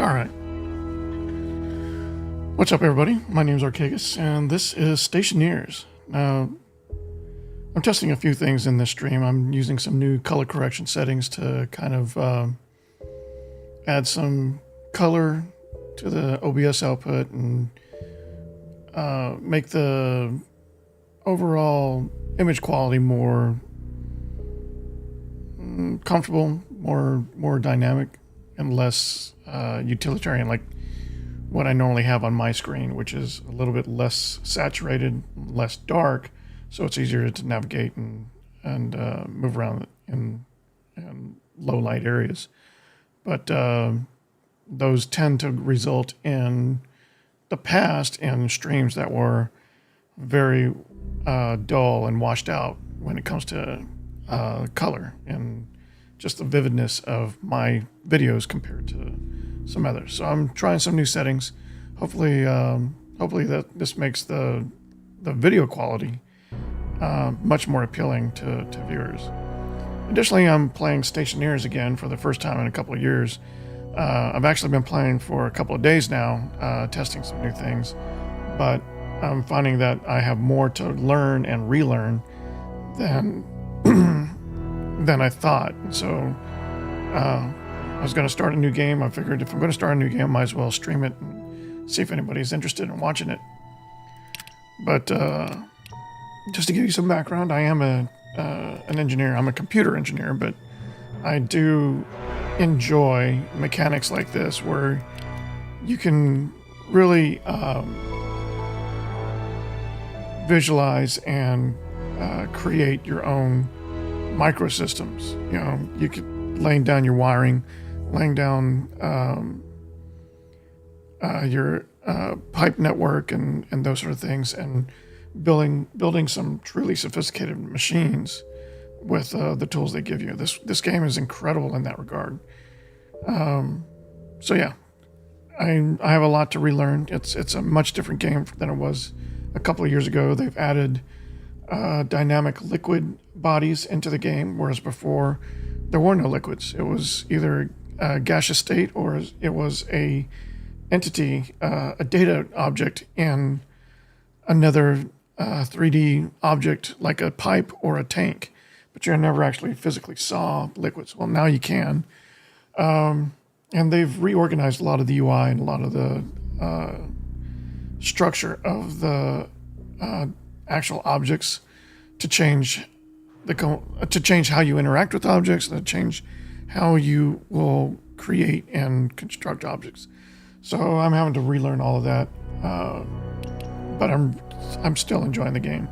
All right. What's up, everybody? My name is Arcagus, and this is Stationeers. Now, I'm testing a few things in this stream. I'm using some new color correction settings to kind of add some color to the OBS output and make the overall image quality more comfortable, more dynamic, and less utilitarian, like what I normally have on my screen, which is a little bit less saturated, less dark, so it's easier to navigate and move around in low light areas. But those tend to result in the past in streams that were very dull and washed out when it comes to color and just the vividness of my videos compared to some others. So I'm trying some new settings. Hopefully that this makes the video quality much more appealing to viewers. Additionally, I'm playing Stationeers again for the first time in a couple of years. I've actually been playing for a couple of days now, testing some new things, but I'm finding that I have more to learn and relearn than I thought. So I was going to start a new game. I figured if I'm going to start a new game, I might as well stream it and see if anybody's interested in watching it. But just to give you some background, I am an engineer. I'm a computer engineer, but I do enjoy mechanics like this where you can really visualize and create your own microsystems. You know, you could laying down your wiring, laying down your pipe network and those sort of things, and building some truly sophisticated machines with the tools they give you. This game is incredible in that regard. So yeah, I have a lot to relearn. It's a much different game than it was a couple of years ago. They've added dynamic liquid bodies into the game, whereas before there were no liquids. It was either a gaseous state or it was a entity, a data object in another 3D object like a pipe or a tank, but you never actually physically saw liquids. Well, now you can. And they've reorganized a lot of the UI and a lot of the structure of the actual objects to change how you interact with objects, to change how you will create and construct objects. So I'm having to relearn all of that, but I'm still enjoying the game.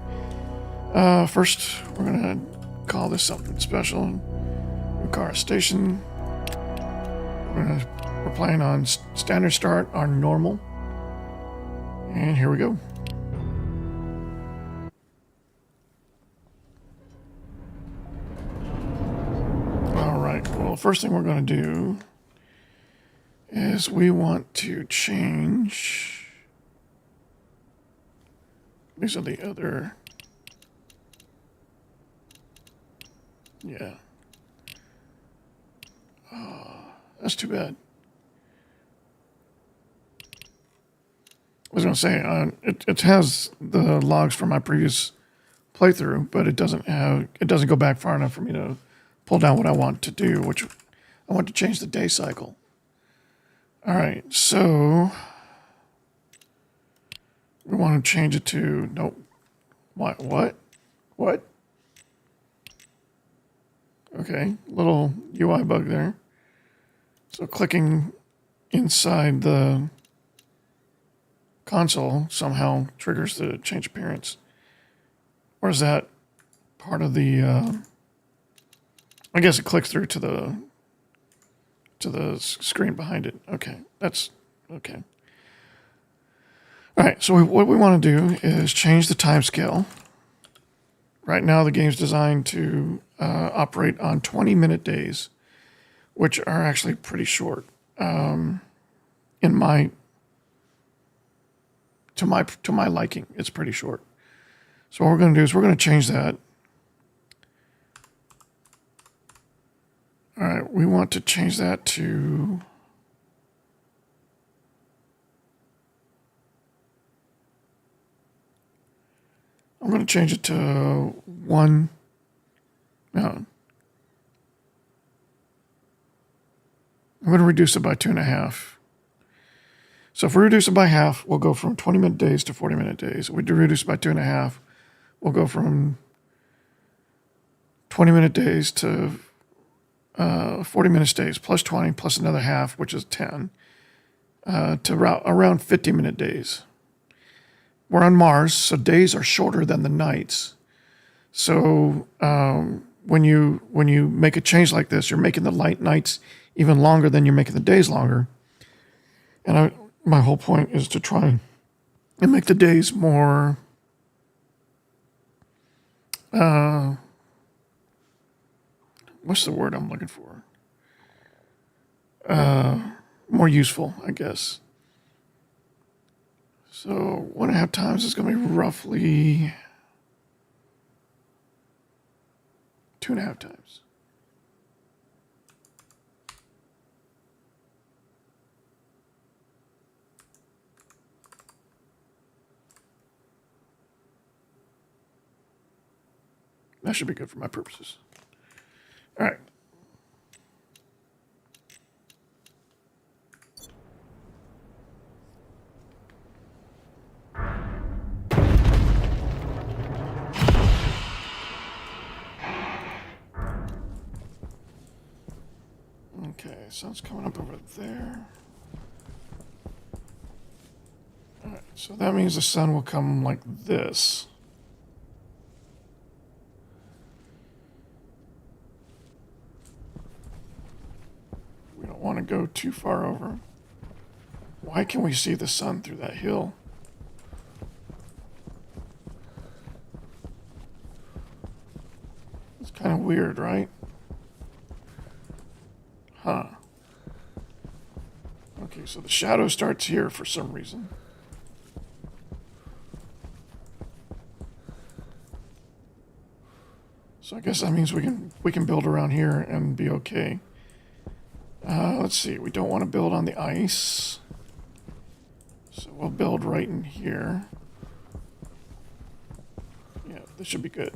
First, we're gonna call this something special. We call our station. We're playing on standard start on normal, and here we go. Well, first thing we're going to do is we want to change. These are the other. Yeah. That's too bad. I was going to say it has the logs from my previous playthrough, but it doesn't go back far enough for me to pull down what I want to do, which I want to change the day cycle. All right, so we want to change it to, no, what? Okay, little UI bug there. So clicking inside the console somehow triggers the change appearance. Or is that part of the, I guess it clicks through to the screen behind it. Okay, that's okay. All right, so what we want to do is change the time scale. Right now, the game's designed to operate on 20-minute days, which are actually pretty short. To my liking, it's pretty short. So what we're going to do is we're going to change that. All right, we want to change that to I'm going to change it to 1. No. I'm going to reduce it by 2.5. So if we reduce it by half, we'll go from 20-minute days to 40-minute days. If we do reduce it by 2.5, we'll go from 20-minute days to 40-minute days, plus 20, plus another half, which is 10, to around 50-minute days. We're on Mars, so days are shorter than the nights. So when you make a change like this, you're making the light nights even longer than you're making the days longer. And my whole point is to try and make the days more what's the word I'm looking for? More useful, I guess. So 1.5 times is going to be roughly 2.5 times. That should be good for my purposes. All right. Okay, sun's coming up over there. All right, so that means the sun will come like this. We don't want to go too far over. Why can we see the sun through that hill? It's kind of weird, right? Huh. Okay, so the shadow starts here for some reason. So I guess that means we can build around here and be okay. Let's see, we don't want to build on the ice. So we'll build right in here. Yeah, this should be good.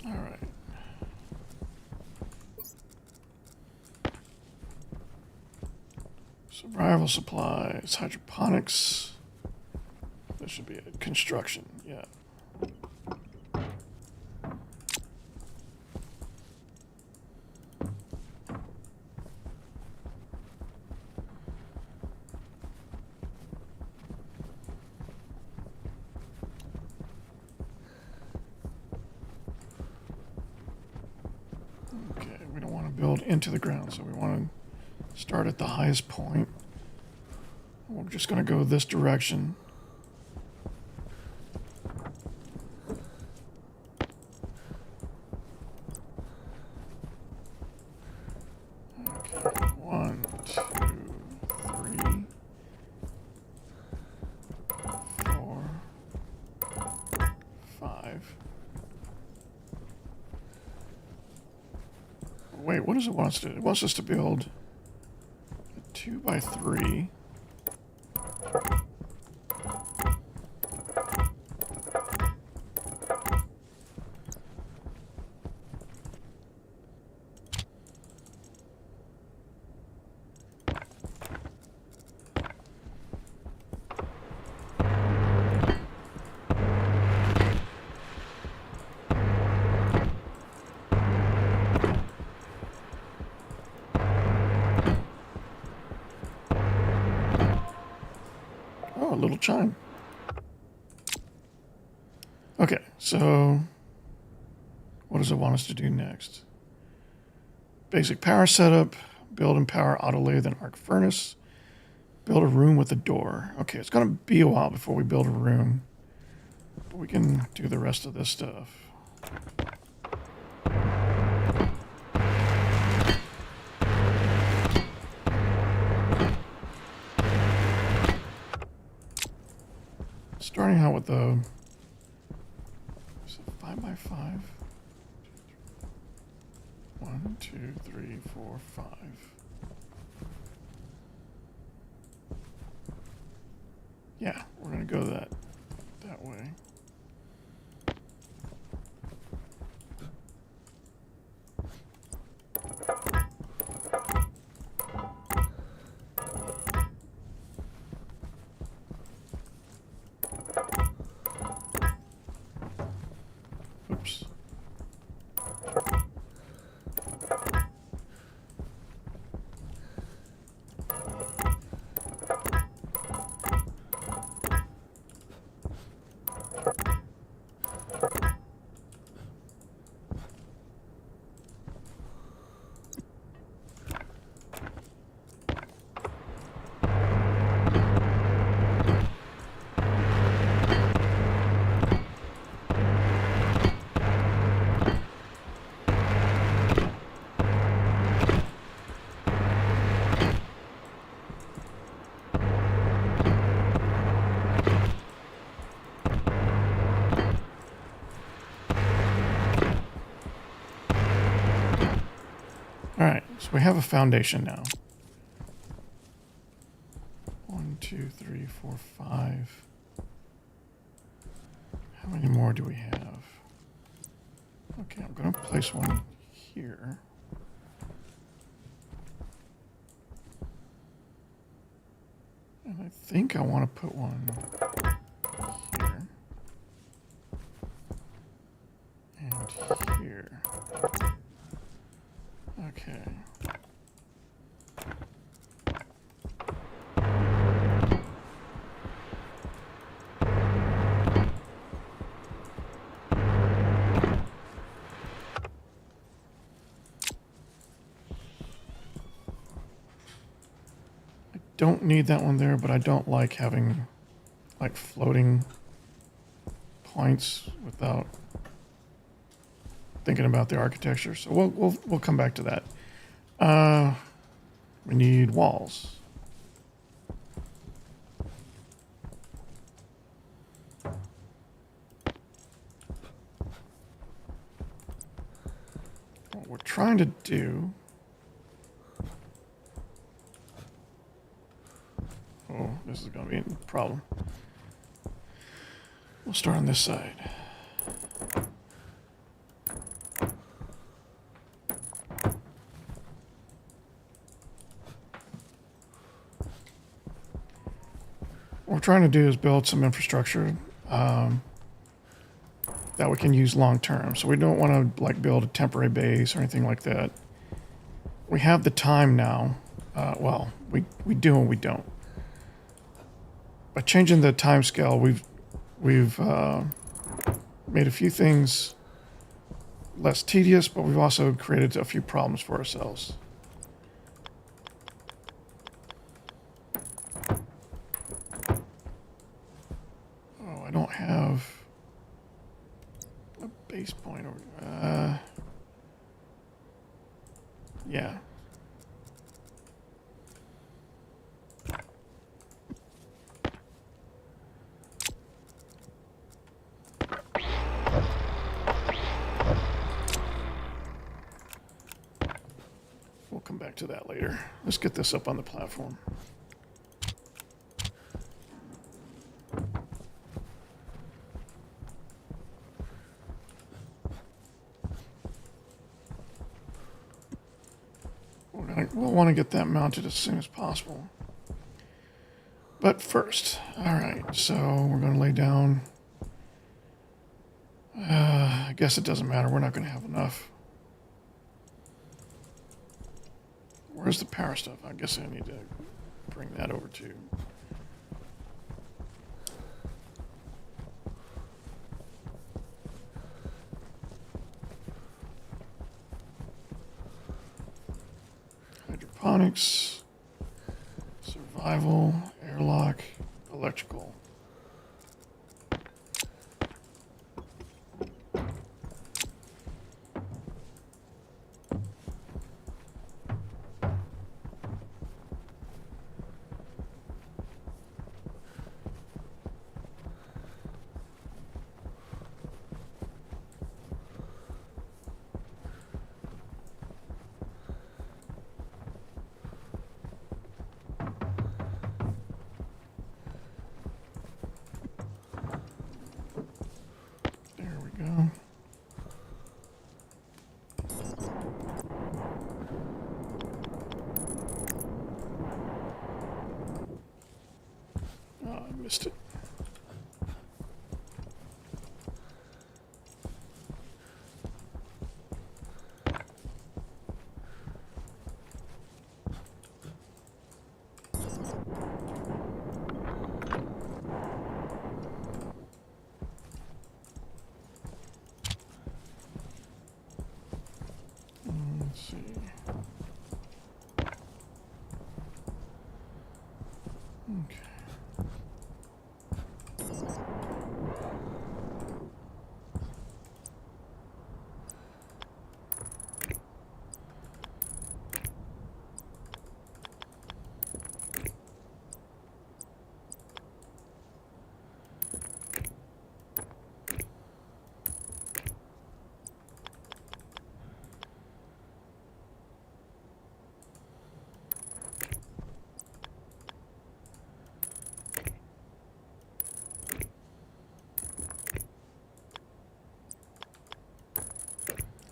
All right. Survival supplies, hydroponics. This should be a construction, yeah. Okay, we don't want to build into the ground, so we want to start at the highest point. We're just going to go this direction. Okay, 1, 2, 3, 4, 5. Wait, what does it want us to do? It wants us to build a 2x3. Oh, a little chime. Okay, so what does it want us to do next? Basic power setup, build and power auto lathe and arc furnace, build a room with a door. Okay, it's going to be a while before we build a room, but we can do the rest of this stuff. starting out with the 5x5. 1, 2, 3, 4, 5. Yeah, we're gonna go that way. Oops. All right, so we have a foundation now. 1, 2, 3, 4, 5. How many more do we have? Okay, I'm going to place one here. And I think I want to put one here. And here. Okay. Don't need that one there, but I don't like having like floating points without thinking about the architecture. So we'll come back to that. We need walls. What we're trying to do. Oh, this is going to be a problem. We'll start on this side. What we're trying to do is build some infrastructure that we can use long term. So we don't want to like build a temporary base or anything like that. We have the time now. Well, we do and we don't. By changing the time scale, we've made a few things less tedious, but we've also created a few problems for ourselves. Oh, I don't have a base point. Yeah. We'll come back to that later. Let's get this up on the platform. We'll want to get that mounted as soon as possible. But first, all right, so we're going to lay down. I guess it doesn't matter. We're not going to have enough. Where's the power stuff? I guess I need to bring that over too. Hydroponics, survival, airlock, electrical. Oh, I missed it. Let's see. Okay.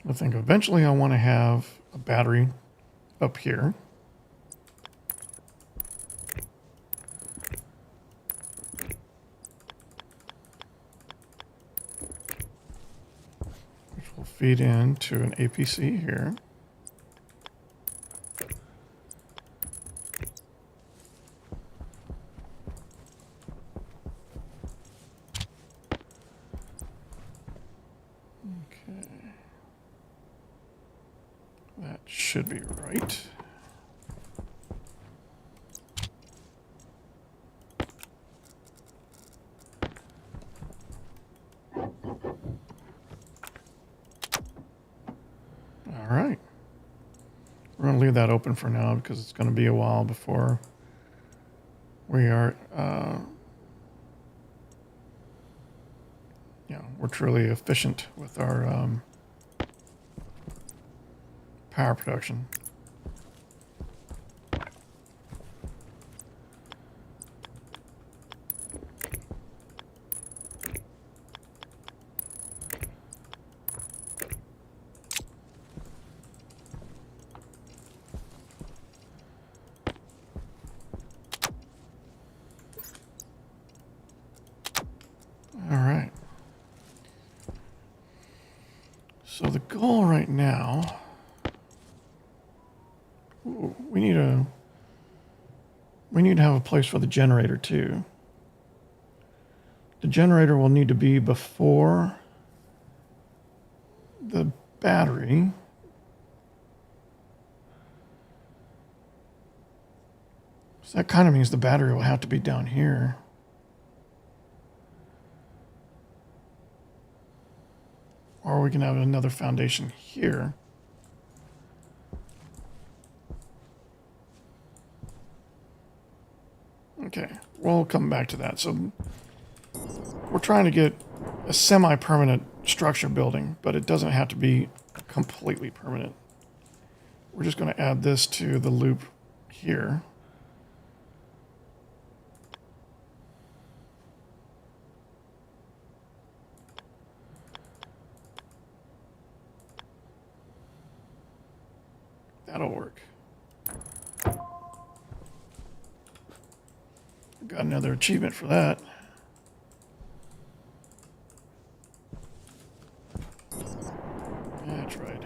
I think eventually I want to have a battery up here. Which will feed into an APC here. That should be right. All right. We're going to leave that open for now because it's going to be a while before we are, we're truly efficient with our power production. All right. So the goal right now, we need to have a place for the generator too. The generator will need to be before the battery. So that kind of means the battery will have to be down here. Or we can have another foundation here. Okay, we'll come back to that. So we're trying to get a semi-permanent structure building, but it doesn't have to be completely permanent. We're just going to add this to the loop here. That'll work. Got another achievement for that. That's right.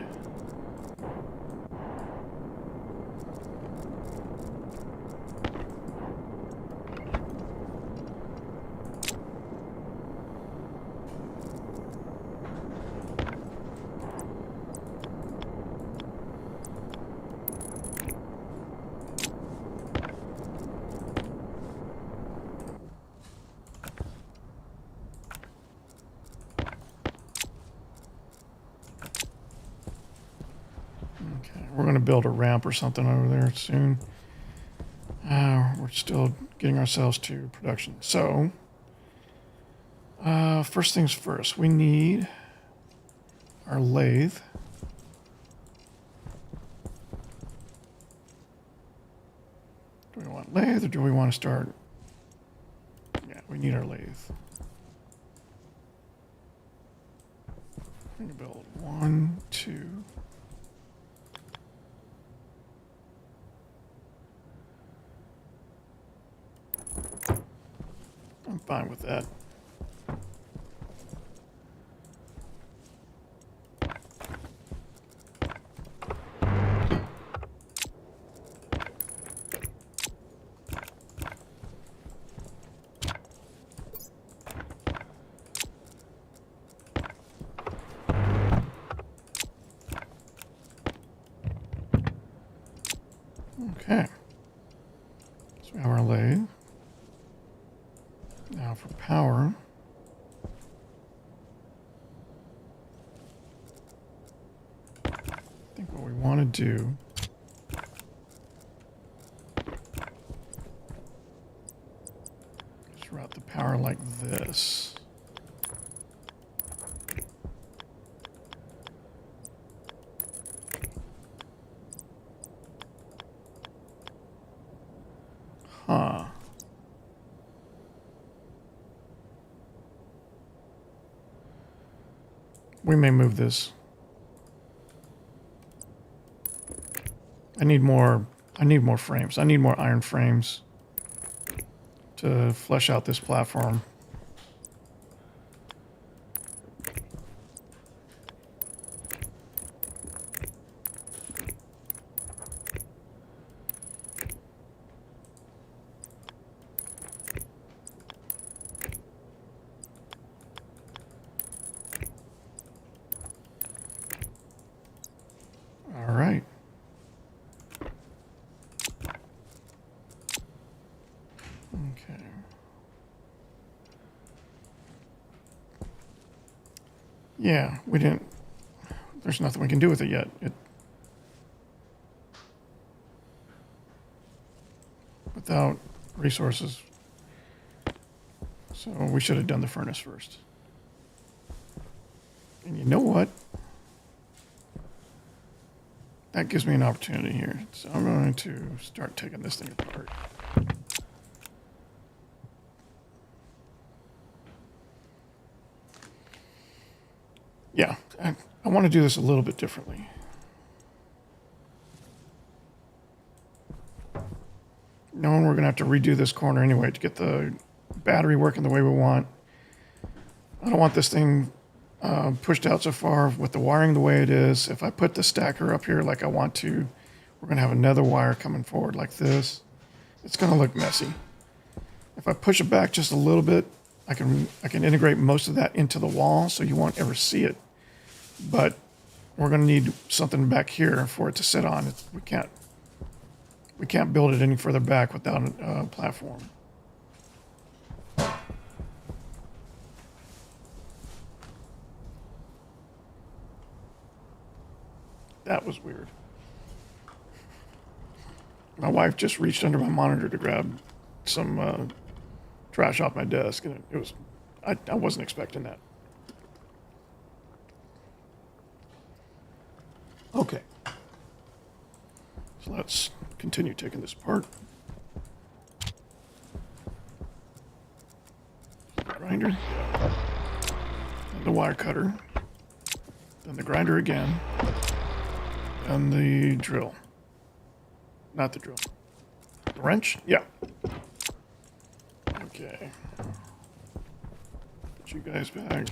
Okay, we're going to build a ramp or something over there soon. We're still getting ourselves to production. So, first things first, we need our lathe. Do we want lathe or do we want to start? Yeah, we need our lathe. We're going to build 1, 2. fine with that. Okay, so we have our lathe. Now for power. I think what we want to do is route the power like this. Huh. We may move this. I need more frames. I need more iron frames to flesh out this platform. All right. Okay. Yeah, we didn't. There's nothing we can do with it yet. Without resources. So we should have done the furnace first. And you know what? That gives me an opportunity here. So I'm going to start taking this thing apart. Yeah, I want to do this a little bit differently. Knowing we're going to have to redo this corner anyway to get the battery working the way we want. I don't want this thing pushed out so far with the wiring the way it is. If I put the stacker up here like I want to, we're going to have another wire coming forward like this. It's going to look messy. If I push it back just a little bit, I can integrate most of that into the wall so you won't ever see it. But we're going to need something back here for it to sit on. We can't build it any further back without a platform. That was weird. My wife just reached under my monitor to grab some trash off my desk, and it was I wasn't expecting that. Okay. So let's continue taking this apart. Grinder. And the wire cutter. Then the grinder again. And the drill. Not the drill. The wrench? Yeah. Okay. Put you guys back.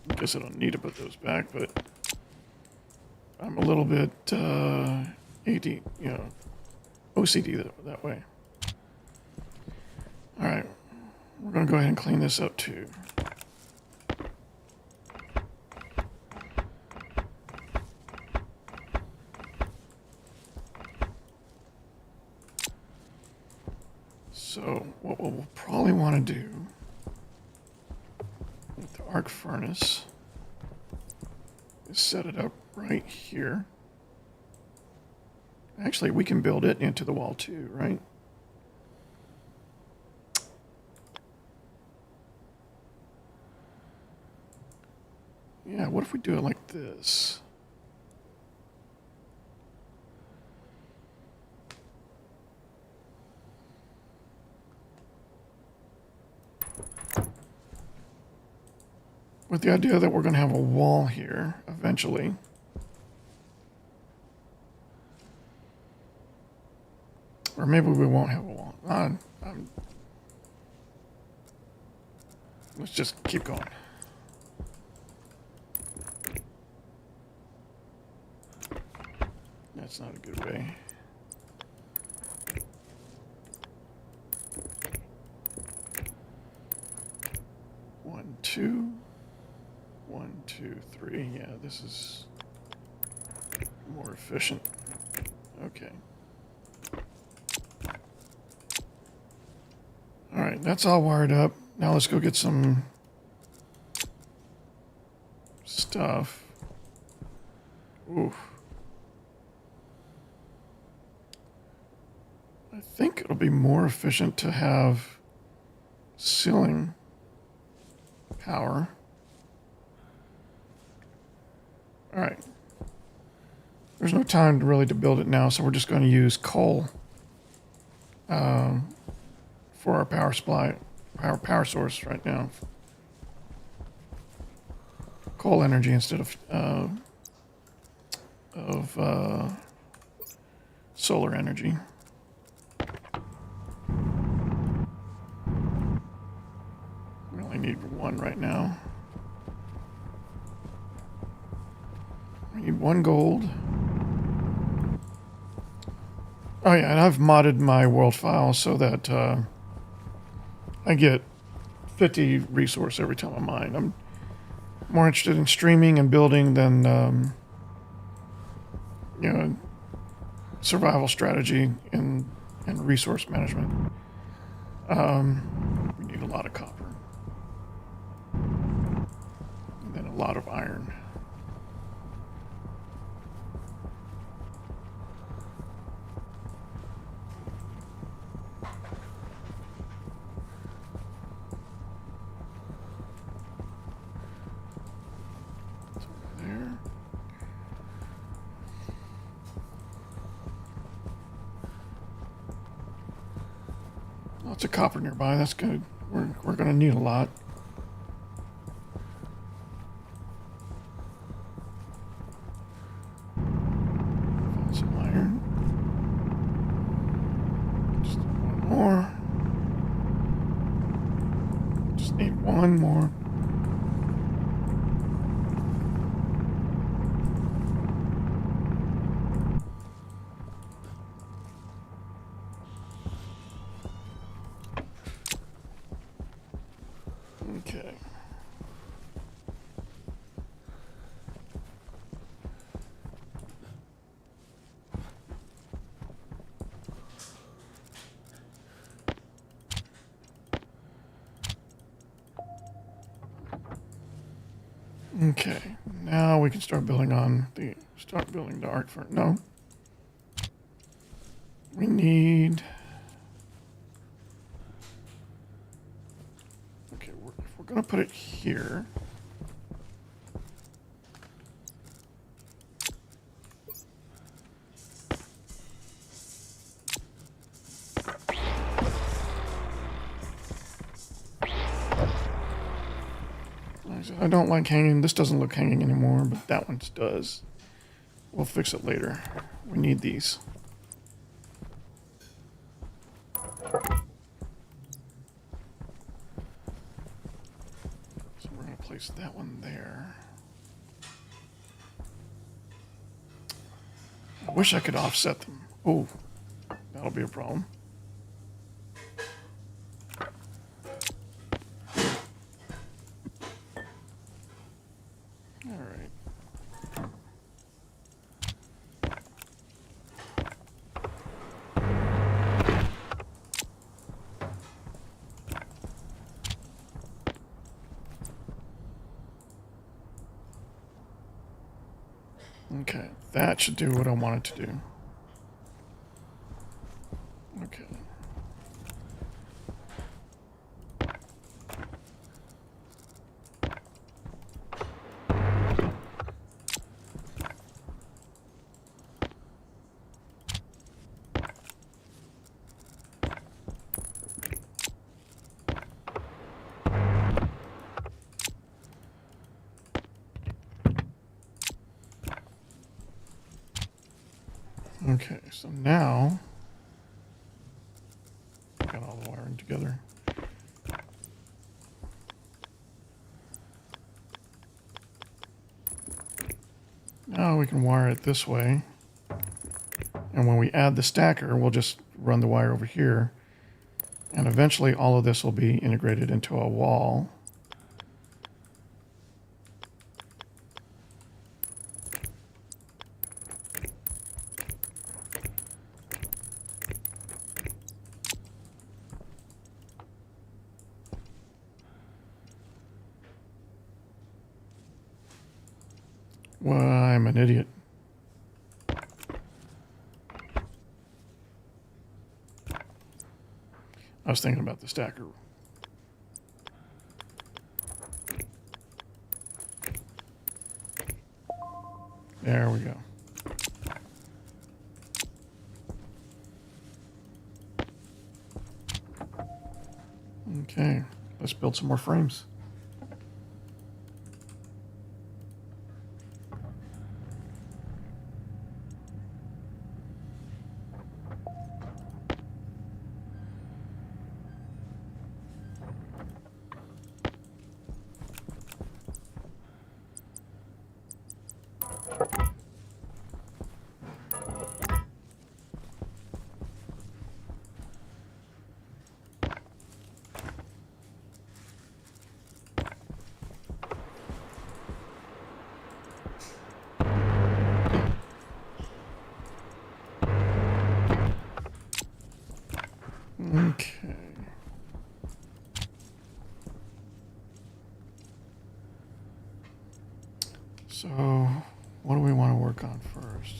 I guess I don't need to put those back, but I'm a little bit OCD that way. All right. We're going to go ahead and clean this up too. So what we'll probably want to do with the arc furnace is set it up right here. Actually, we can build it into the wall too, right? Yeah, what if we do it like this? With the idea that we're going to have a wall here eventually. Or maybe we won't have a wall. Let's just keep going. That's not a good way. One, two. 1, 2, 3. Yeah, this is more efficient. Okay. All right, that's all wired up. Now let's go get some stuff. Oof. I think it'll be more efficient to have ceiling power. All right. There's no time really to build it now, so we're just going to use coal for our power supply, power source right now. Coal energy instead of solar energy. We only need one right now. We need 1 gold. Oh yeah, and I've modded my world file so that I get 50 resource every time I mine. I'm more interested in streaming and building than survival strategy and resource management. We need a lot of copper. And then a lot of iron. Lots of copper nearby. That's good. We're going to need a lot. Found some iron. Just one more. Just need one more. Okay. Okay. Now we can start building the arc furnace. No. We need. Okay, if we're gonna put it here. I don't like hanging. This doesn't look hanging anymore, but that one does. We'll fix it later. We need these. So we're going to place that one there. I wish I could offset them. Oh, that'll be a problem. Okay, that should do what I want it to do. Okay. Okay, so now together. Now we can wire it this way. And when we add the stacker, we'll just run the wire over here. And eventually all of this will be integrated into a wall. Well, I'm an idiot. I was thinking about the stacker. There we go. Okay, let's build some more frames. Okay. So, what do we want to work on first?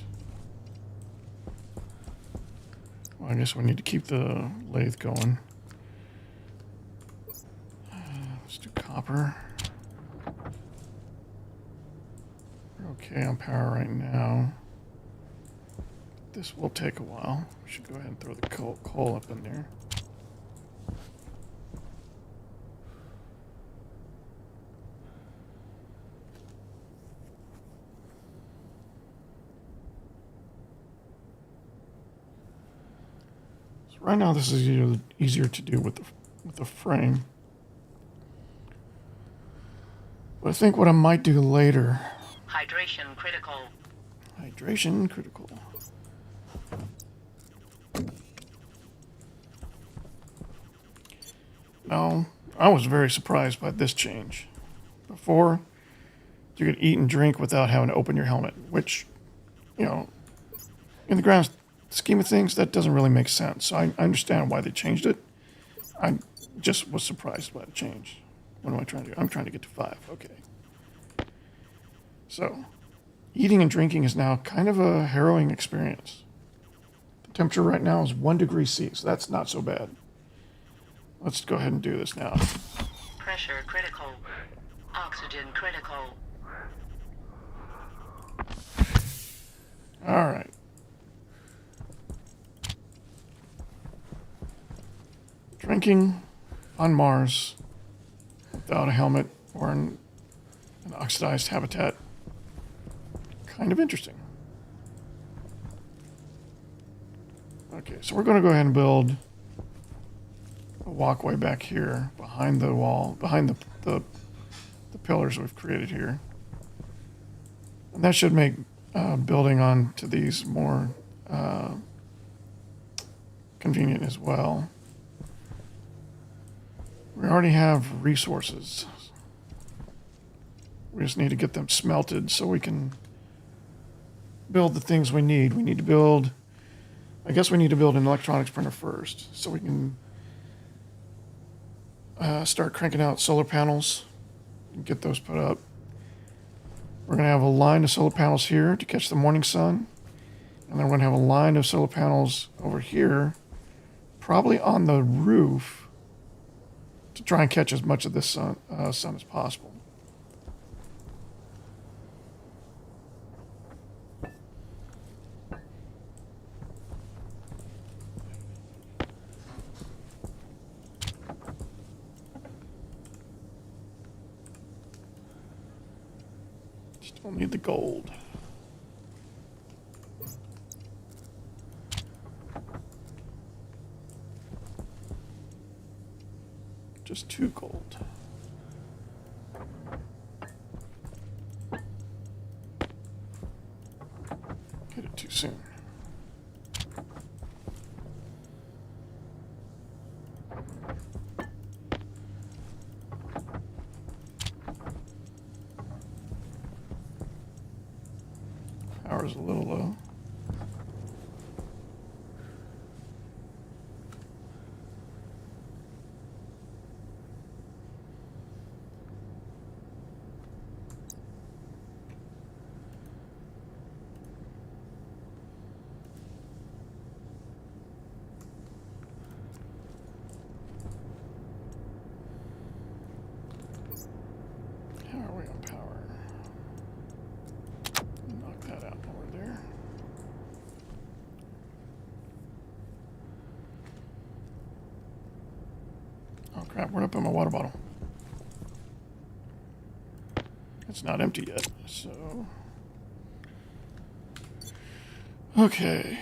Well, I guess we need to keep the lathe going. Let's do copper. We're okay on power right now. This will take a while. We should go ahead and throw the coal up in there. So right now, this is easier to do with the frame. But I think what I might do later. Hydration critical. Hydration critical. Now, I was very surprised by this change. Before, you could eat and drink without having to open your helmet, which, you know, in the grand scheme of things, that doesn't really make sense. So I understand why they changed it. I just was surprised by the change. What am I trying to do? I'm trying to get to 5. Okay. So, eating and drinking is now kind of a harrowing experience. The temperature right now is 1 degree C, so that's not so bad. Let's go ahead and do this now. Pressure critical. Oxygen critical. All right. Drinking on Mars without a helmet or an oxidized habitat. Kind of interesting. Okay, so we're going to go ahead and build a walkway back here behind the wall, behind the pillars we've created here. And that should make building on to these more convenient as well. We already have resources. We just need to get them smelted so we can build the things we need. We need to build, I guess we need to build an electronics printer first so we can start cranking out solar panels and get those put up. We're going to have a line of solar panels here to catch the morning sun. And then we're going to have a line of solar panels over here, probably on the roof, to try and catch as much of this sun as possible. Still need the gold. just too cold. Get it too soon. Power's a little low. How are we on power? Knock that out while we're there. Oh crap, where'd I put my water bottle? It's not empty yet, so... Okay.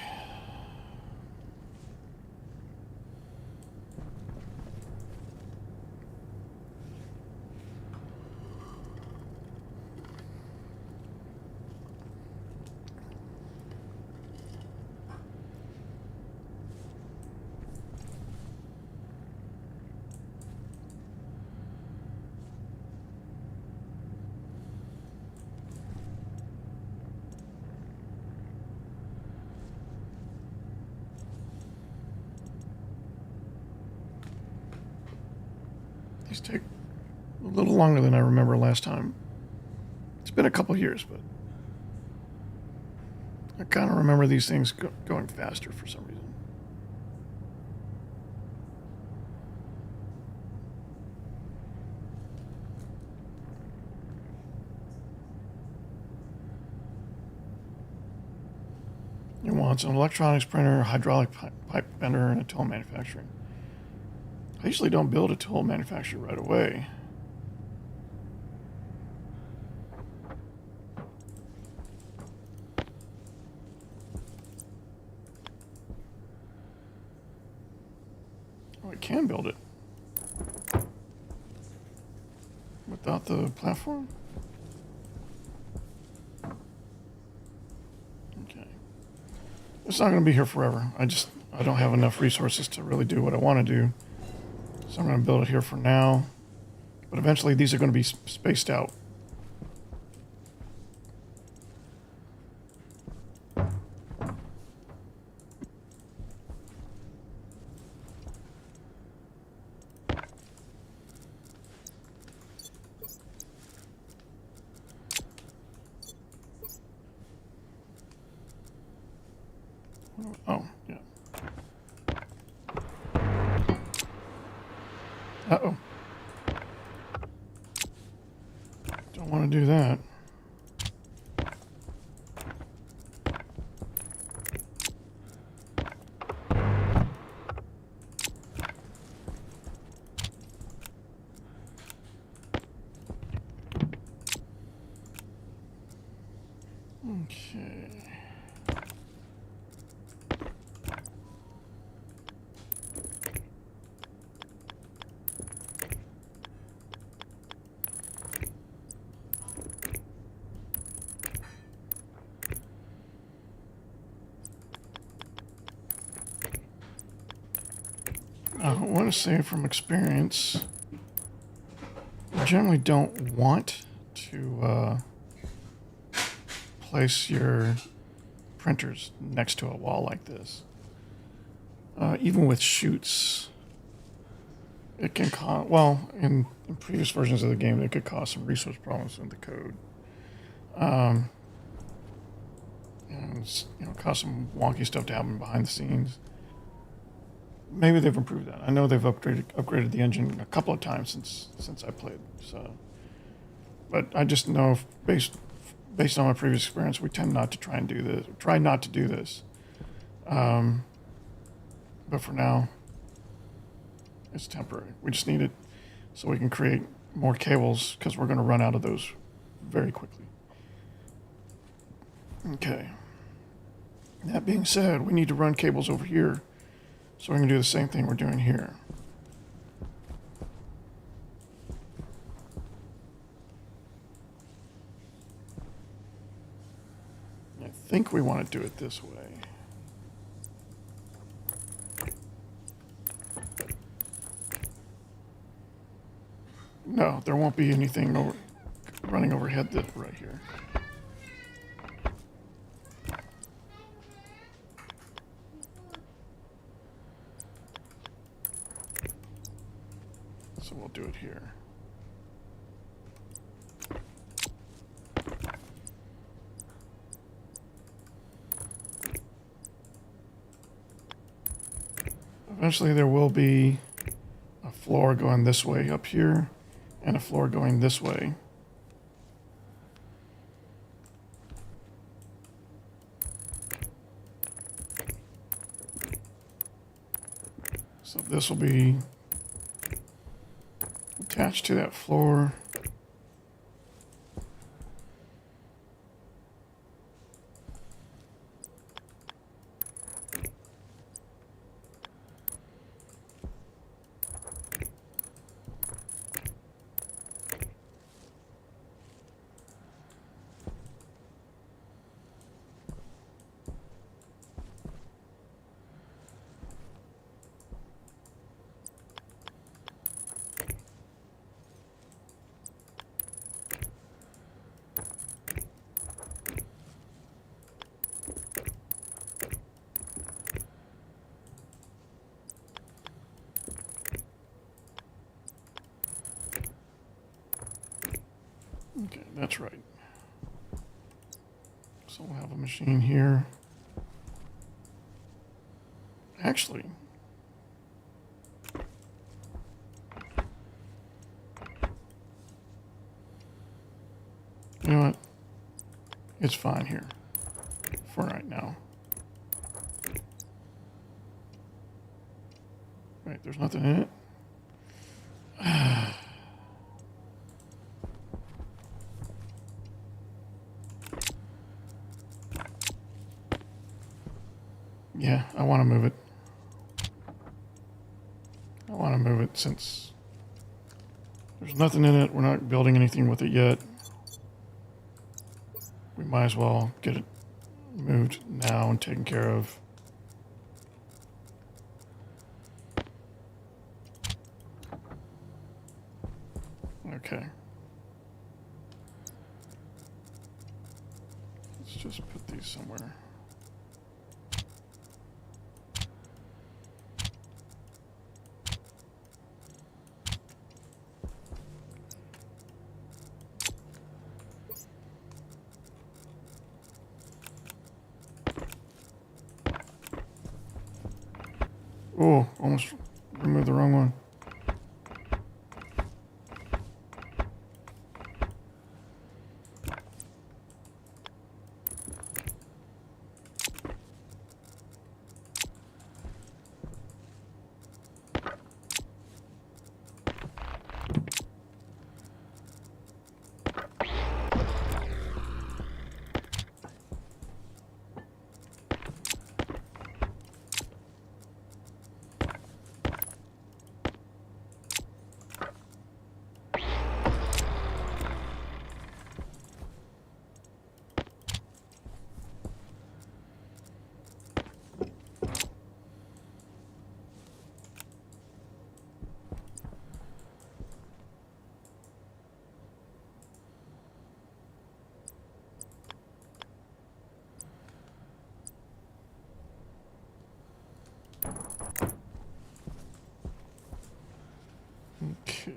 These take a little longer than I remember last time. It's been a couple years, but I kind of remember these things going faster for some reason. It wants an electronics printer, hydraulic pipe bender, and a tool manufacturing. I usually don't build a tool manufacturer right away. Oh, I can build it. Without the platform? Okay. It's not going to be here forever. I don't have enough resources to really do what I want to do. So I'm going to build it here for now. But eventually these are going to be spaced out. Oh, yeah. Uh-oh. Don't want to do that. Okay. I want to say from experience, you generally don't want to place your printers next to a wall like this. Even with chutes, it can cause, well, in previous versions of the game, it could cause some resource problems in the code. And, cause some wonky stuff to happen behind the scenes. Maybe they've improved that. I know they've upgraded the engine a couple of times since I played. So, but I just know based on my previous experience, we tend not to try not to do this. But for now, it's temporary. We just need it so we can create more cables because we're going to run out of those very quickly. Okay. That being said, we need to run cables over here. So we're going to do the same thing we're doing here. think we want to do it this way. No, there won't be anything running overhead right here. So we'll do it here. Eventually there will be a floor going this way up here and a floor going this way. So this will be attached to that floor. Okay, that's right. So we'll have a machine here. Actually, you know what? It's fine here for right now. Right, there's nothing in it. Yeah, I want to move it. I want to move it since there's nothing in it. We're not building anything with it yet. We might as well get it moved now and taken care of. Okay. Let's just put these somewhere. Oh, almost removed the wrong one. Okay.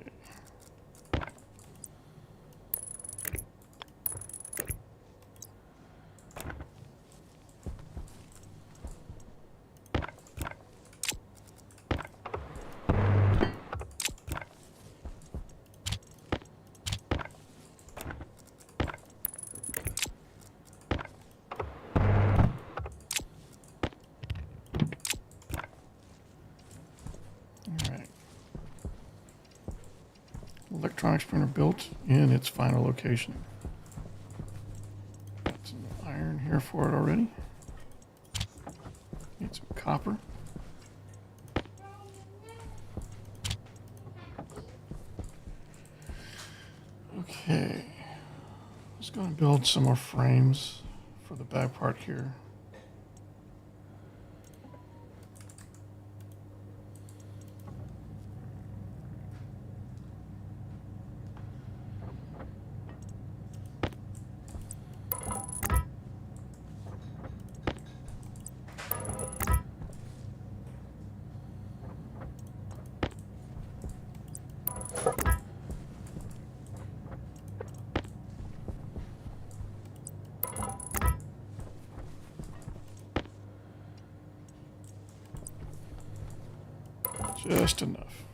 Electronics printer built in its final location. Got some iron here for it already. Need some copper. Okay. Let's go and build some more frames for the back part here. Just enough.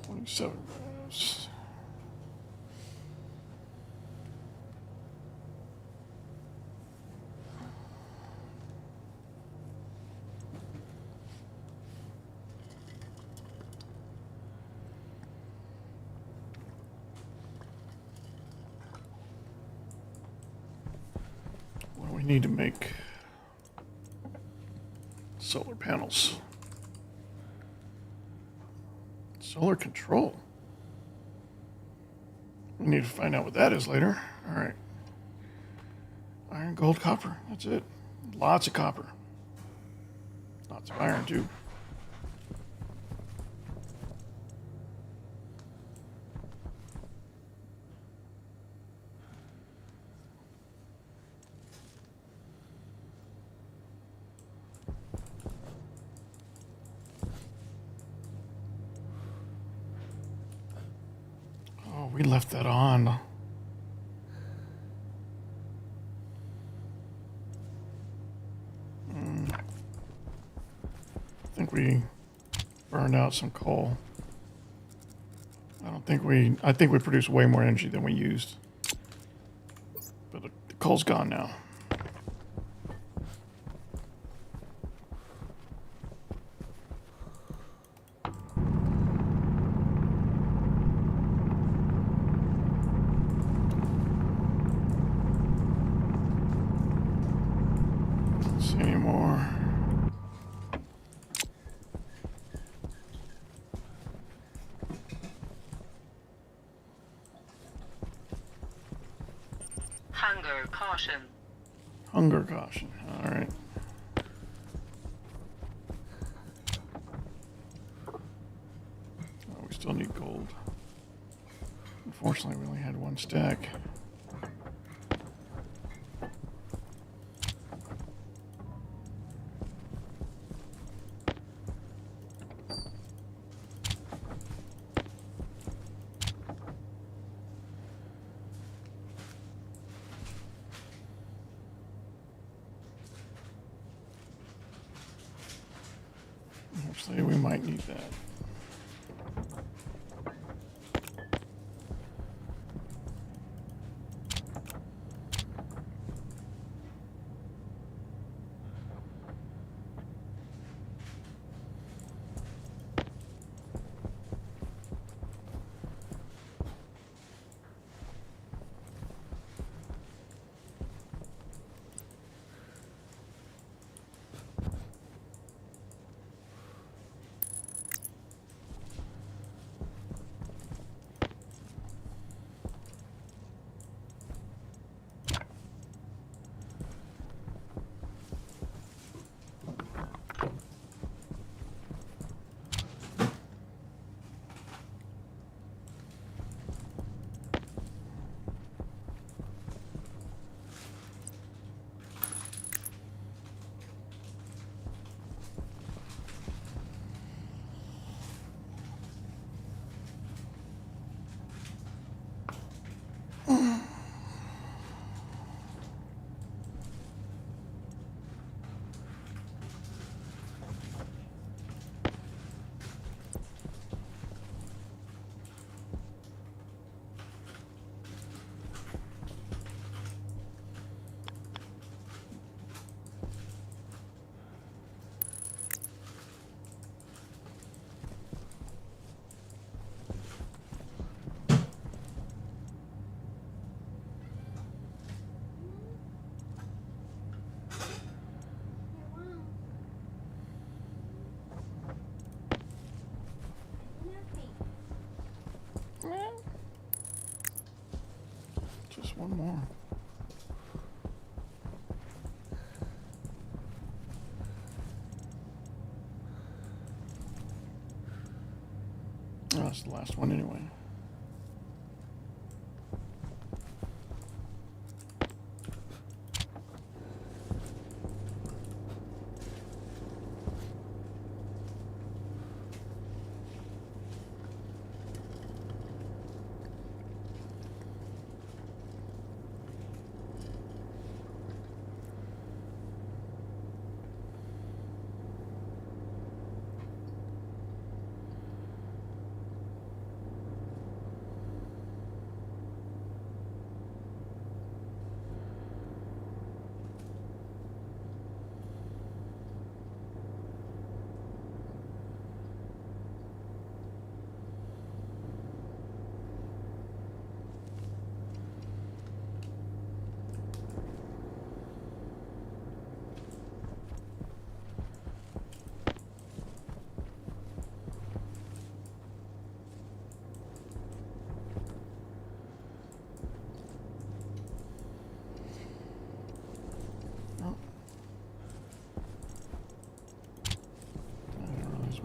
$27. Well, we need to make solar panels. Solar control. We need to find out what that is later. All right. Iron, gold, copper. That's it. Lots of copper. Lots of iron, too. We left that on. I think we burned out some coal. I think we produced way more energy than we used. But the coal's gone now. Hunger caution. Hunger caution. All right. Oh, we still need gold. Unfortunately, we only had one stack. Actually, we might need that. one more. Oh, that's the last one anyway.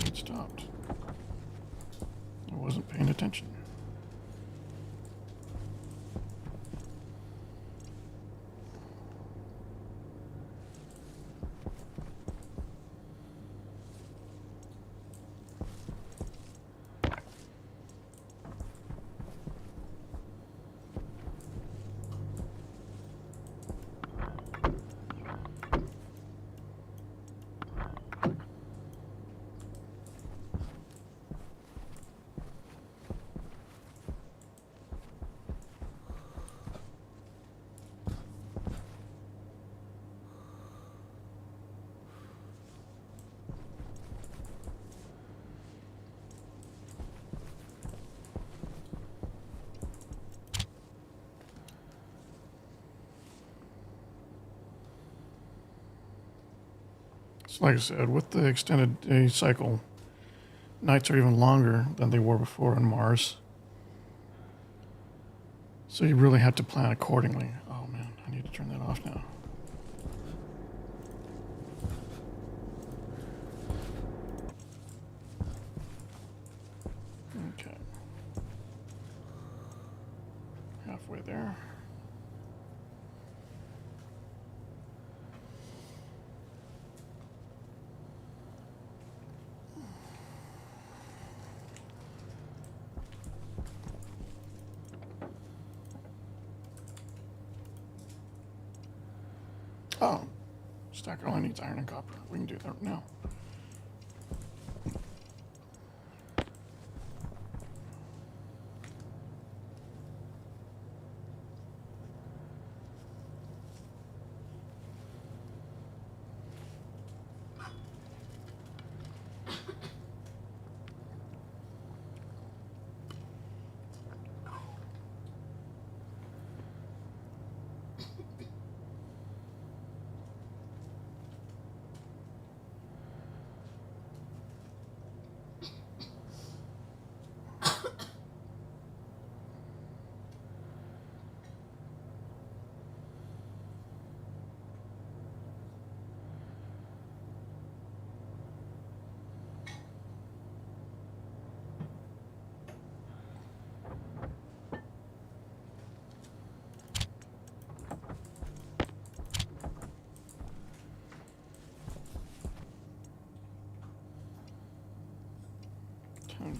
It stopped. I wasn't paying attention. So like I said, with the extended day cycle, nights are even longer than they were before on Mars. So you really have to plan accordingly. Oh man, I need to turn that off now. Okay. Halfway there. Oh, stacker only needs iron and copper. We can do that now.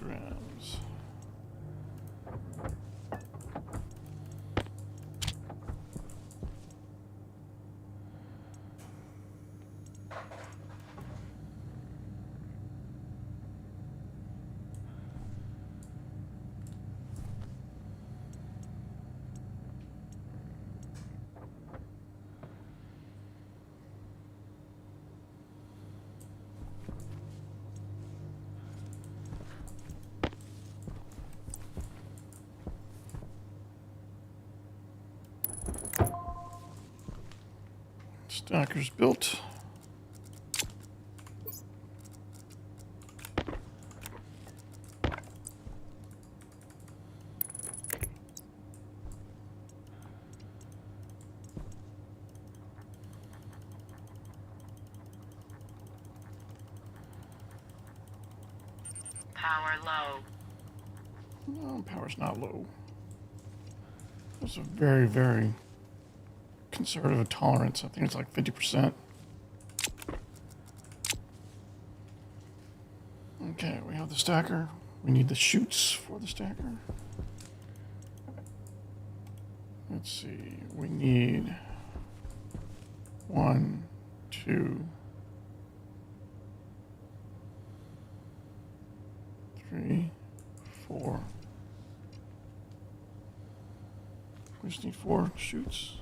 Grams. Stacker's built. Power low. No, power's not low. There's a very, very conservative tolerance. I think it's like 50%. Okay, we have the stacker. We need the chutes for the stacker. Let's see. We need 1, 2, 3, 4. We just need 4 chutes.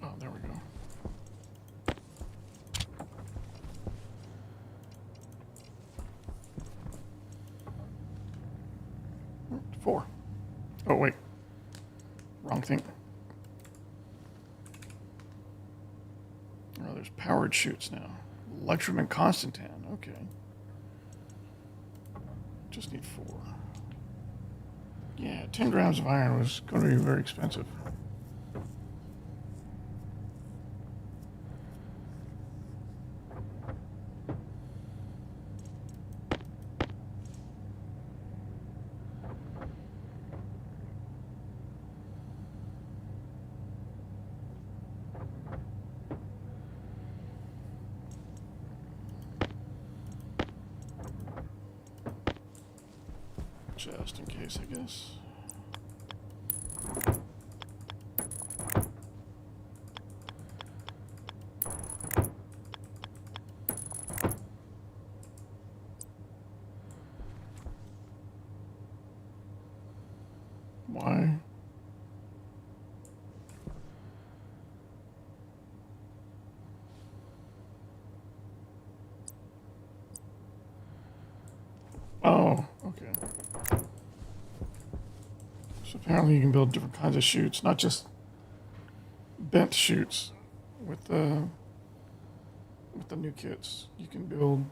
Oh, there we go. Four. Oh, wait. Wrong thing. Oh, there's powered chutes now. Electrum and Constantan. Okay. Just need 4. Yeah, 10 grams of iron was going to be very expensive. Just in case, I guess. Why? Oh, okay. So apparently you can build different kinds of chutes, not just bent chutes with the new kits. You can build.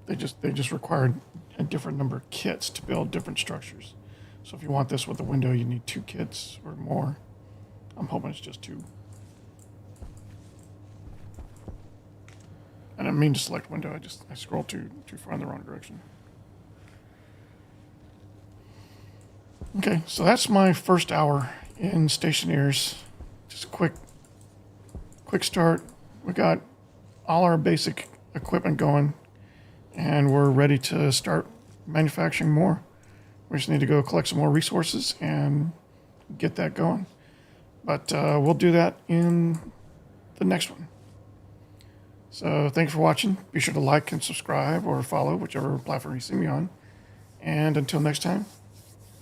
They just require a different number of kits to build different structures. So if you want this with a window, you need 2 kits or more. I'm hoping it's just 2. I didn't mean to select window. I scrolled too far in the wrong direction. Okay, so that's my first hour in Stationeers. Just a quick start. We got all our basic equipment going, and we're ready to start manufacturing more. We just need to go collect some more resources and get that going. But we'll do that in the next one. So thanks for watching. Be sure to like and subscribe or follow whichever platform you see me on. And until next time,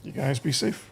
you guys be safe.